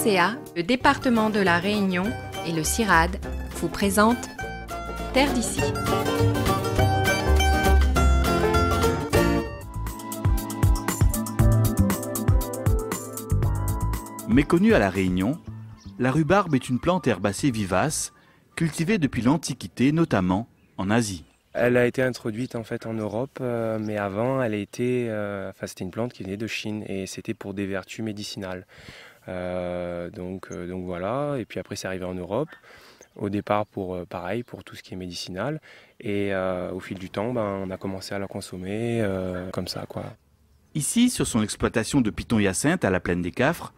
CA, le département de la Réunion et le CIRAD vous présentent Terre d'ici. Méconnue à la Réunion, la rhubarbe est une plante herbacée vivace, cultivée depuis l'Antiquité, notamment en Asie. Elle a été introduite en fait en Europe, mais avant c'était une plante qui venait de Chine et c'était pour des vertus médicinales. Donc voilà, et puis après c'est arrivé en Europe, au départ pour tout ce qui est médicinal, et au fil du temps on a commencé à la consommer comme ça quoi. Ici, sur son exploitation de Piton-Hyacinthe à la plaine des Cafres,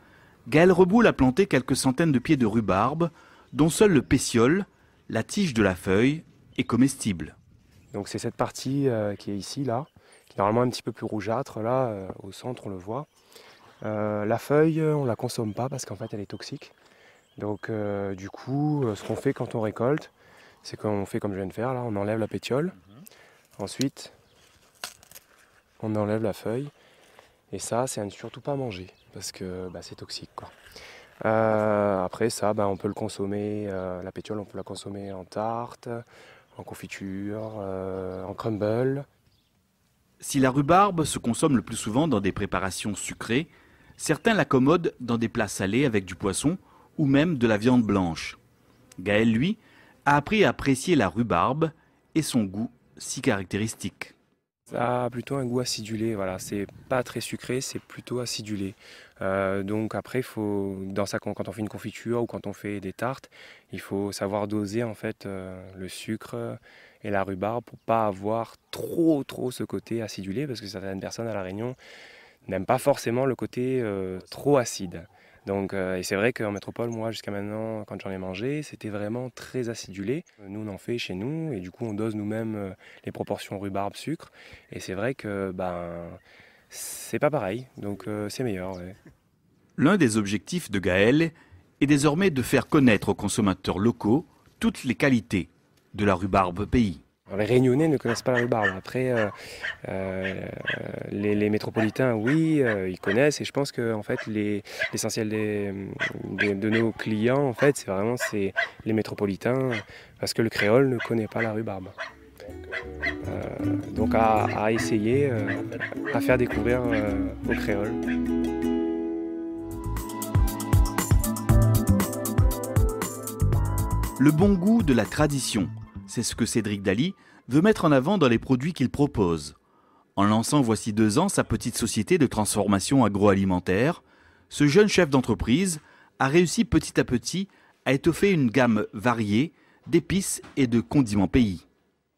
Gaël Reboul a planté quelques centaines de pieds de rhubarbe, dont seul le pétiole, la tige de la feuille, est comestible. Donc c'est cette partie qui est ici, là, qui est normalement un petit peu plus rougeâtre, là, au centre on le voit. La feuille, on ne la consomme pas parce qu'en fait elle est toxique. Donc du coup, ce qu'on fait quand on récolte, c'est qu'on fait comme je viens de faire, là, on enlève la pétiole. Ensuite, on enlève la feuille. Et ça, c'est à ne surtout pas manger parce que c'est toxique, quoi. Après ça, on peut le consommer, la pétiole, on peut la consommer en tarte, en confiture, en crumble. Si la rhubarbe se consomme le plus souvent dans des préparations sucrées, certains l'accommodent dans des plats salés avec du poisson ou même de la viande blanche. Gaël, lui, a appris à apprécier la rhubarbe et son goût si caractéristique. Ça a plutôt un goût acidulé, voilà. C'est pas très sucré, c'est plutôt acidulé. Donc après, quand on fait une confiture ou quand on fait des tartes, il faut savoir doser en fait le sucre et la rhubarbe pour pas avoir trop ce côté acidulé, parce que certaines personnes à La Réunion n'aiment pas forcément le côté trop acide. Donc, et c'est vrai qu'en métropole, moi, jusqu'à maintenant, quand j'en ai mangé, c'était vraiment très acidulé. Nous, on en fait chez nous et du coup, on dose nous-mêmes les proportions rhubarbe-sucre. Et c'est vrai que c'est pas pareil, donc c'est meilleur. Ouais. L'un des objectifs de Gaël est désormais de faire connaître aux consommateurs locaux toutes les qualités de la rhubarbe pays. Alors, les Réunionnais ne connaissent pas la rhubarbe. Après, les métropolitains, oui, ils connaissent. Et je pense que en fait, l'essentiel de nos clients, en fait, c'est les métropolitains, parce que le créole ne connaît pas la rhubarbe. Donc à essayer, à faire découvrir aux créoles. Le bon goût de la tradition. C'est ce que Cédric Daly veut mettre en avant dans les produits qu'il propose. En lançant voici 2 ans sa petite société de transformation agroalimentaire, ce jeune chef d'entreprise a réussi petit à petit à étoffer une gamme variée d'épices et de condiments pays.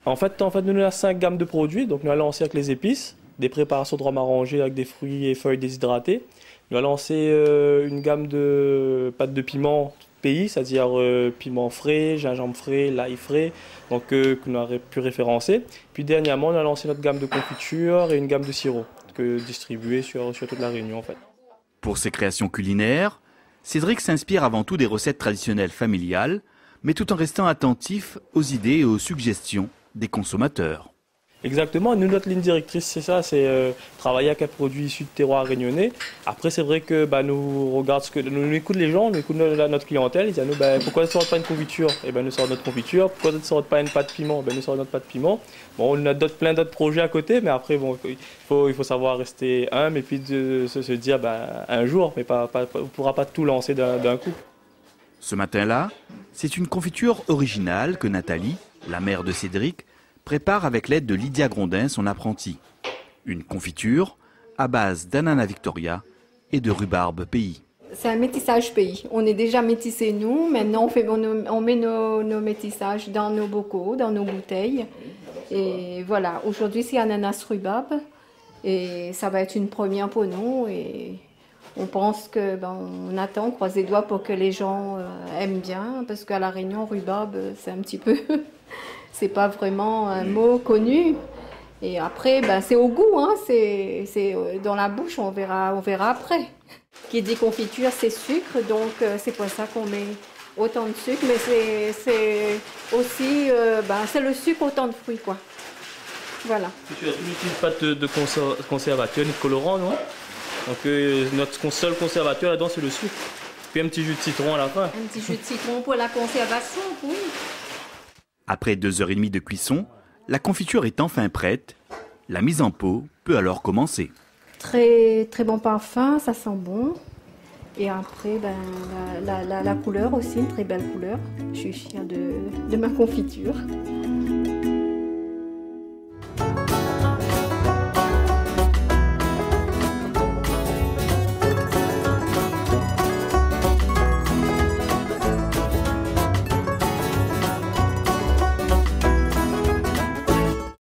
En fait, nous avons 5 gammes de produits. Donc, nous allons lancer avec les épices, des préparations de rhum arrangé avec des fruits et feuilles déshydratés. Nous allons lancer une gamme de pâtes de piment pays, c'est-à-dire piment frais, gingembre frais, l'ail frais, donc que nous avons pu référencer. Puis dernièrement, on a lancé notre gamme de confiture et une gamme de sirop, distribuée sur toute la Réunion en fait. Pour ses créations culinaires, Cédric s'inspire avant tout des recettes traditionnelles familiales, mais tout en restant attentif aux idées et aux suggestions des consommateurs. Exactement, nous notre ligne directrice c'est ça, c'est travailler avec un produit issu de terroir réunionnais. Après c'est vrai que nous regardons nous écoutons les gens, nous écoutons notre clientèle, ils disent à nous pourquoi ne sort pas une confiture? Nous sortons notre confiture. Pourquoi ne sort pas une pâte piment? Nous sortons notre pâte piment. Bon, on a plein d'autres projets à côté, mais après il faut savoir rester humble et puis se dire un jour, mais on ne pourra pas tout lancer d'un coup. Ce matin-là, c'est une confiture originale que Nathalie, la mère de Cédric, prépare avec l'aide de Lydia Grondin, son apprentie. Une confiture à base d'ananas Victoria et de rhubarbe pays. C'est un métissage pays. On est déjà métissés nous. Maintenant, on met nos métissages dans nos bocaux, dans nos bouteilles. Et voilà, aujourd'hui, c'est ananas rhubarbe. Et ça va être une première pour nous. Et on pense que, on attend, on croise les doigts pour que les gens aiment bien. Parce qu'à La Réunion, rhubarbe, c'est un petit peu... c'est pas vraiment un mot connu. Et après, c'est au goût, hein. C'est dans la bouche, on verra après. Qui dit confiture, c'est sucre, donc c'est pour ça qu'on met autant de sucre, mais c'est aussi, c'est le sucre autant de fruits, quoi. Voilà. Tu n'utilises pas de conservateur ni de colorant, non? Donc notre seul conservateur là-dedans, c'est le sucre. Puis un petit jus de citron à la fin. Un petit jus de citron pour la conservation, oui. Après 2h30 de cuisson, la confiture est enfin prête. La mise en pot peut alors commencer. Très, très bon parfum, ça sent bon. Et après, la couleur aussi, une très belle couleur. Je suis fière de ma confiture.